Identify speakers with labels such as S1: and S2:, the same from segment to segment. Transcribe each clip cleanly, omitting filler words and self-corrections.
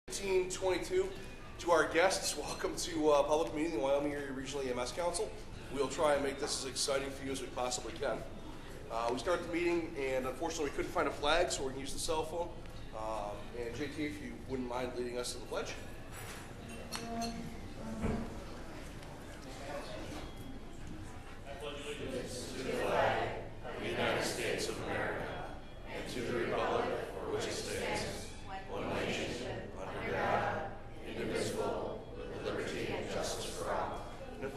S1: 1822. To our guests, welcome to public meeting in the Wyoming Area Regional EMS Council. We'll try and make this as exciting for you as we possibly can. We start the meeting, and unfortunately we couldn't find a flag, so we're going to use the cell phone. And JT, if you wouldn't mind leading us to the pledge.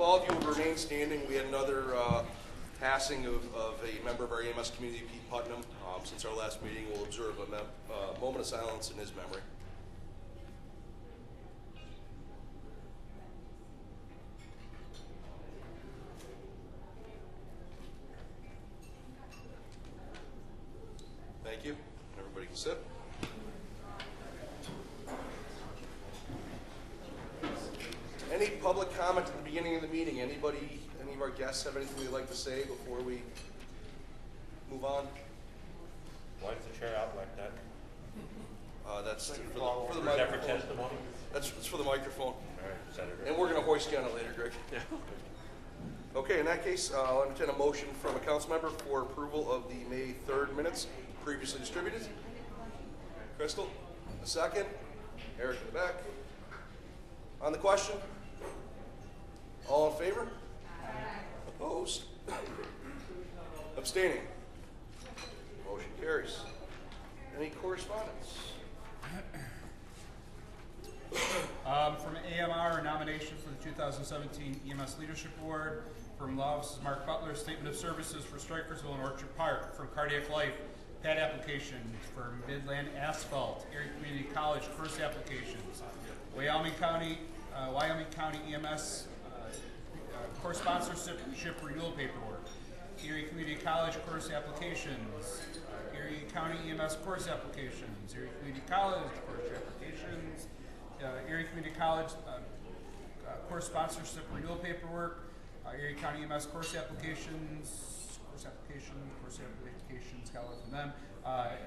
S1: All of you would remain standing. We had another passing of a member of our EMS community, Pete Putnam. Since our last meeting, we'll observe a moment of silence in his memory. Thank you. Everybody can sit. Any public comment at the beginning of the meeting? Anybody, any of our guests have anything they'd like to say before we move on?
S2: Why is the chair out like that?
S1: That's for the
S2: Is that
S1: microphone.
S2: for testimony?
S1: That's for the microphone.
S2: All right, Senator.
S1: And we're going to hoist you on it later, Greg.
S2: Yeah.
S1: Okay, in that case, I'll entertain a motion from a council member for approval of the May 3rd minutes previously distributed. Crystal, a second. Eric in the back. On the question? All in favor? Opposed? Abstaining? Motion carries. Any correspondence?
S3: From AMR, a nomination for the 2017 EMS Leadership Award. From Loves, Mark Butler, Statement of Services for Strikersville and Orchard Park. From Cardiac Life, PAD application. For Midland Asphalt, Erie Community College, course applications. Wyoming County EMS course sponsorship renewal paperwork. Erie Community College course applications. Erie County EMS course applications. Erie Community College course applications. Erie Community College course sponsorship renewal paperwork. Erie County EMS course applications. Got one from them.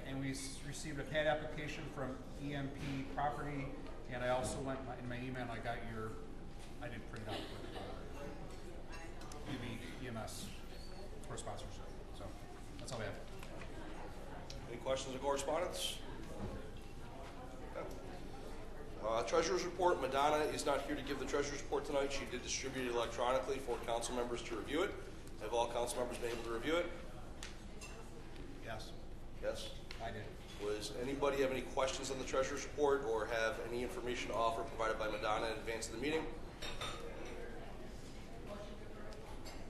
S3: And we received a PAD application from EMP Property. And I also went in my email. I got I didn't print it out, but EMS for sponsorship. So that's all we have.
S1: Any questions or correspondence? Treasurer's report. Madonna is not here to give the treasurer's report tonight. She did distribute it electronically for council members to review it. Have all council members been able to review it?
S3: Yes.
S1: Yes?
S3: I did.
S1: Was anybody have any questions on the treasurer's report or have any information to offer provided by Madonna in advance of the meeting?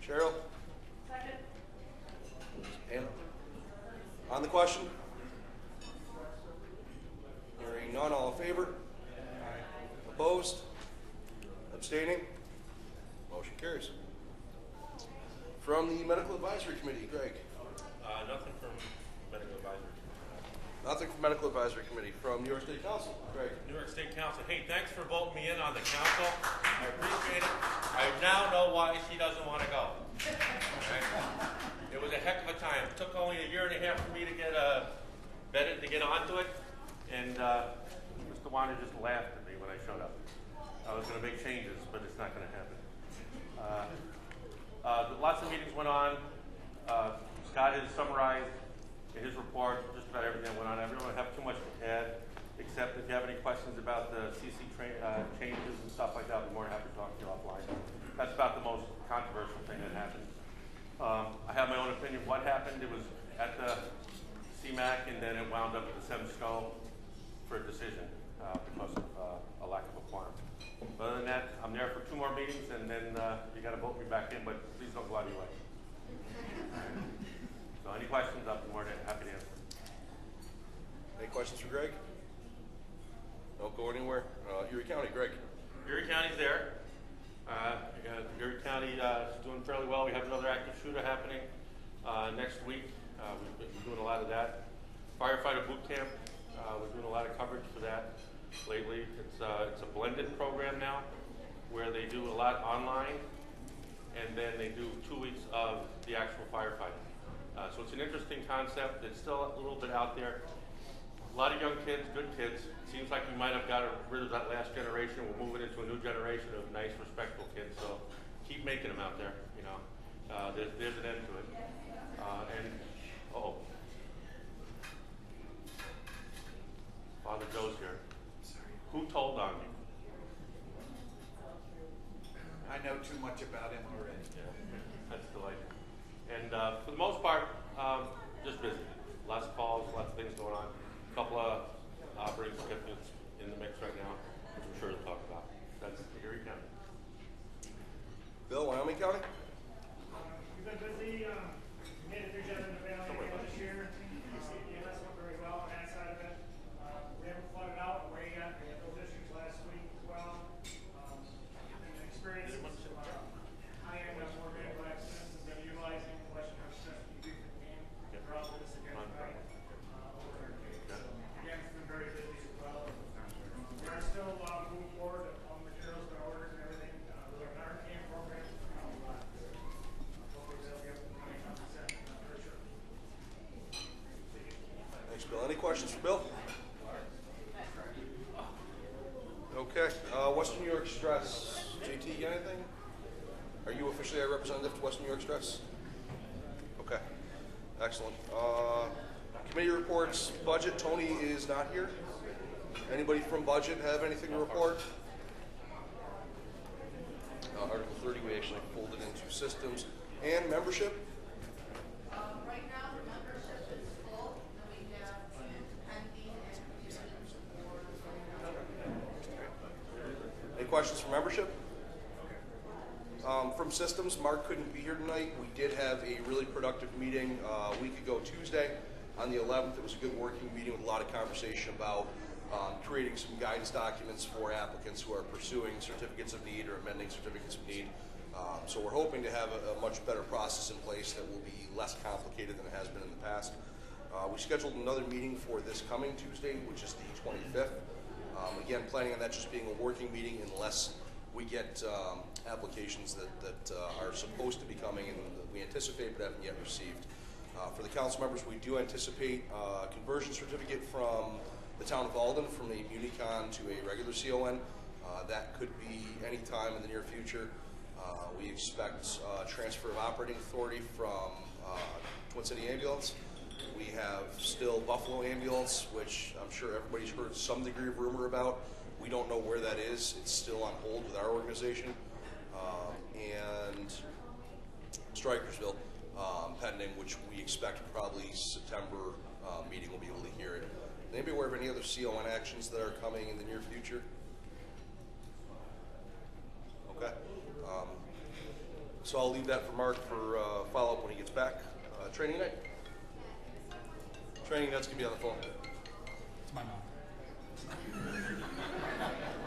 S1: Cheryl?
S4: Second.
S1: Hannah? On the question? Hearing none, all in favor? Opposed? Abstaining? Motion carries. From the Medical Advisory Committee, Greg.
S2: Nothing from Medical Advisory.
S1: Nothing from Medical Advisory Committee. From New York State Council, Greg.
S2: New York State Council. Hey, thanks for voting me in on the council. I appreciate it. I now know why she doesn't want to go. Right? It was a heck of a time. It took only a year and a half for me to get vetted to get onto it, and Mr. Warner just laughed at me when I showed up. I was going to make changes, but it's not going to happen. Lots of meetings went on. Scott has summarized in his report just about everything that went on. I really don't have too much to add, except if you have any questions about the CC changes and stuff like that, I'll be more than happy to talk to you offline. That's about the most controversial thing that happened. I have my own opinion of what happened. It was at the CMAC, and then it wound up at the SEMSCO for a decision because of a lack of a quorum. But other than that, I'm there for 2 more meetings, and then you got to vote me back in, but please don't go out of your way. So any questions, I'll be more than happy to answer.
S1: Any questions for Greg? Don't go anywhere. Erie County, Greg.
S2: Erie County's there. Erie County is doing fairly well. We have another active shooter happening next week. We've been doing a lot of that. Firefighter boot camp. We're doing a lot of coverage for that lately. It's a blended program now where they do a lot online, and then they do 2 weeks of the actual firefighting. So it's an interesting concept. It's still a little bit out there. A lot of young kids, good kids. Seems like we might have got rid of that last generation. We're moving into a new generation of nice, respectful kids. So keep making them out there. You know, there's an end to it. Father Joe's here. Who told on me?
S4: I know too much about him already.
S2: That's delightful. And for the most part, just busy. Lots of calls, lots of things going on. A couple of operating certificates in the mix right now, which I'm sure to talk about. That's Erie County.
S1: Bill, Wyoming County?
S5: We've been busy. We made it through Jeff Valley again this year. EMS went very well on that side of it. We haven't flooded out way yet. We had those issues last week as well. We've experienced some high-end more medical accidents and been utilizing Western Health Youth Team throughout this again. Again, it's been very busy as well. We are still moving forward. All the materials been ordered and everything. With our Narcan program, hopefully they'll be up and running 100% for sure.
S1: Thanks, Bill. Any questions for Bill? Okay, Western New York Stress. JT, you got anything? Are you officially our representative to Western New York Stress? Okay, excellent. Committee reports, budget. Tony is not here. Anybody from budget have anything to report? Article 30, we actually folded into systems and membership.
S6: Right now, the membership is full, and we have two pending applications for.
S1: Any questions for membership? From systems, Mark couldn't be here tonight. We did have a really productive meeting a week ago Tuesday on the 11th. It was a good working meeting with a lot of conversation about creating some guidance documents for applicants who are pursuing certificates of need or amending certificates of need. So we're hoping to have a much better process in place that will be less complicated than it has been in the past. We scheduled another meeting for this coming Tuesday, which is the 25th. Again, planning on that just being a working meeting unless we get applications that are supposed to be coming and that we anticipate but haven't yet received. For the council members, we do anticipate a conversion certificate from the town of Alden from a MuniCon to a regular CON. That could be any time in the near future. We expect transfer of operating authority from Twin City Ambulance. We have still Buffalo Ambulance, which I'm sure everybody's heard some degree of rumor about. We don't know where that is. It's still on hold with our organization. And Strikersville, pending, which we expect probably September meeting will be able to hear it. Anybody aware of any other CON actions that are coming in the near future? Okay. So I'll leave that for Mark for follow-up when he gets back. Training night? Training night's going to be on the phone.
S3: It's my mom.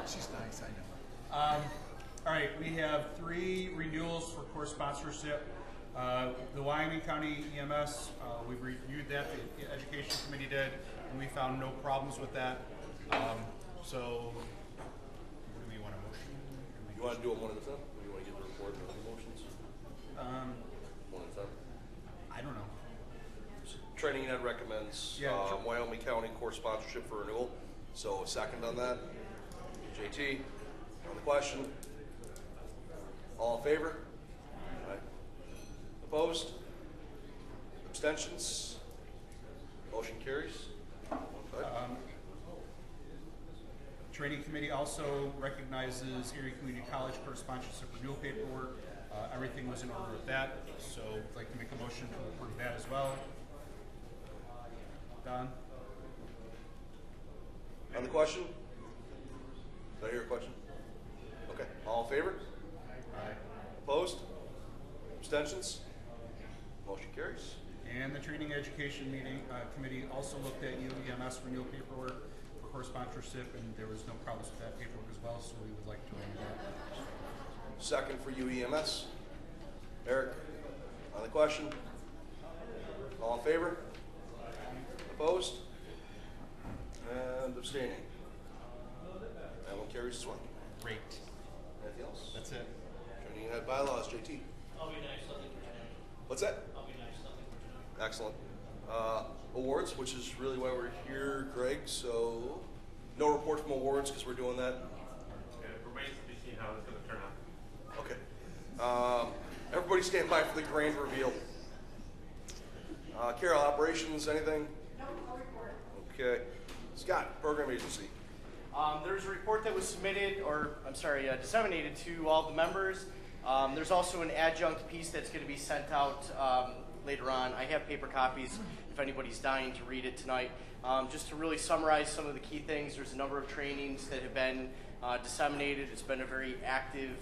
S4: She's nice, I know.
S3: All right, we have 3 renewals for core sponsorship. The Wyoming County EMS, we reviewed that, the Education Committee did, and we found no problems with that. So, do we want a motion?
S1: You want to do them one at a time? Or you want to give the report and the motions? One at a time.
S3: I don't know.
S1: Training Ed recommends
S3: Yeah, sure.
S1: Wyoming County core sponsorship for renewal. So a second on that. JT, on the question. All in favor? Aye. Opposed? Abstentions? Motion carries.
S3: Training Committee also recognizes Erie Community College core sponsorship renewal paperwork. Everything was in order with that, so I'd like to make a motion to approve that as well. Don?
S1: On the question? Did I hear a question? Okay. All in favor?
S3: Aye.
S1: Opposed? Abstentions? Motion carries.
S3: And the Training Education Committee also looked at UEMS renewal paperwork for core sponsorship, and there was no problems with that paperwork as well, so we would like to amend that.
S1: Second for UEMS. Eric, on the question? All in favor? Opposed? And abstaining. That one carries as well.
S3: Great.
S1: Anything else?
S3: That's it.
S1: Training and bylaws, JT.
S7: I'll be nice, nothing for tonight.
S1: What's that?
S7: I'll be nice, nothing for tonight.
S1: Excellent. awards, which is really why we're here, Greg. So no report from awards because we're doing that.
S2: And it remains to be seen how it's going to turn out.
S1: Okay. Everybody stand by for the grand reveal. Carol, operations, anything?
S6: No report.
S1: Okay. Scott, program agency.
S7: There's a report that was submitted, or I'm sorry, disseminated to all the members. There's also an adjunct piece that's going to be sent out later on. I have paper copies if anybody's dying to read it tonight. Just to really summarize some of the key things, there's a number of trainings that have been disseminated. It's been a very active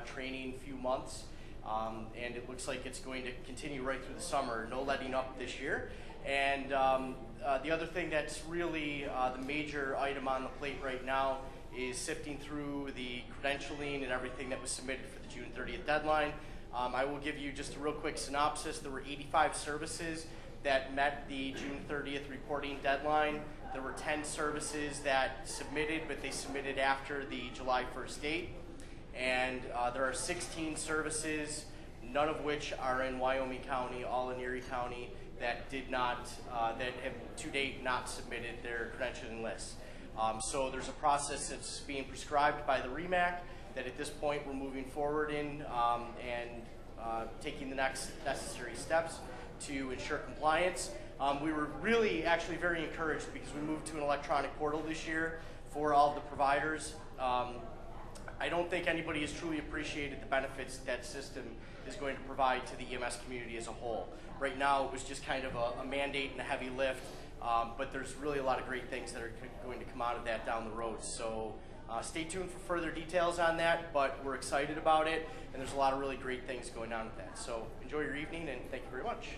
S7: training few months, and it looks like it's going to continue right through the summer, no letting up this year. And the other thing that's really the major item on the plate right now is sifting through the credentialing and everything that was submitted for the June 30th deadline. I will give you just a real quick synopsis. There were 85 services that met the June 30th reporting deadline. There were 10 services that submitted, but they submitted after the July 1st date. And there are 16 services, none of which are in Wyoming County, all in Erie County, that did not, that have to date not submitted their credentialing lists. So there's a process that's being prescribed by the REMAC that at this point we're moving forward in and taking the next necessary steps to ensure compliance. We were really actually very encouraged because we moved to an electronic portal this year for all of the providers. I don't think anybody has truly appreciated the benefits that system is going to provide to the EMS community as a whole. Right now it was just kind of a mandate and a heavy lift, but there's really a lot of great things that are going to come out of that down the road. So stay tuned for further details on that, but we're excited about it, and there's a lot of really great things going on with that. So enjoy your evening, and thank you very much.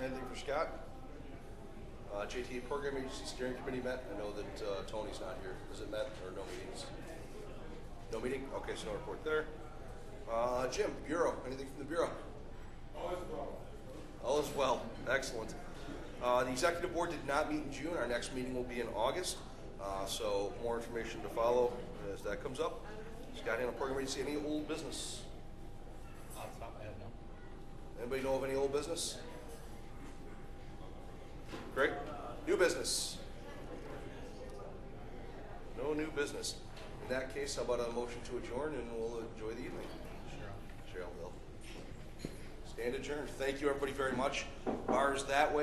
S1: Anything for Scott? JTA program agency steering committee met. I know that Tony's not here. Is it met or no meetings? No meeting? Okay, so no report there. Jim, Bureau. Anything from the Bureau? All is well. All is well. Excellent. The executive board did not meet in June. Our next meeting will be in August. So more information to follow as that comes up. Scott, on program agency, any old business?
S4: Off the top of my head, no.
S1: Anybody know of any old business? Great. New business? No new business. In that case, how about a motion to adjourn, and we'll enjoy the evening. Cheryl will. Stand adjourned. Thank you, everybody, very much. Bars that way.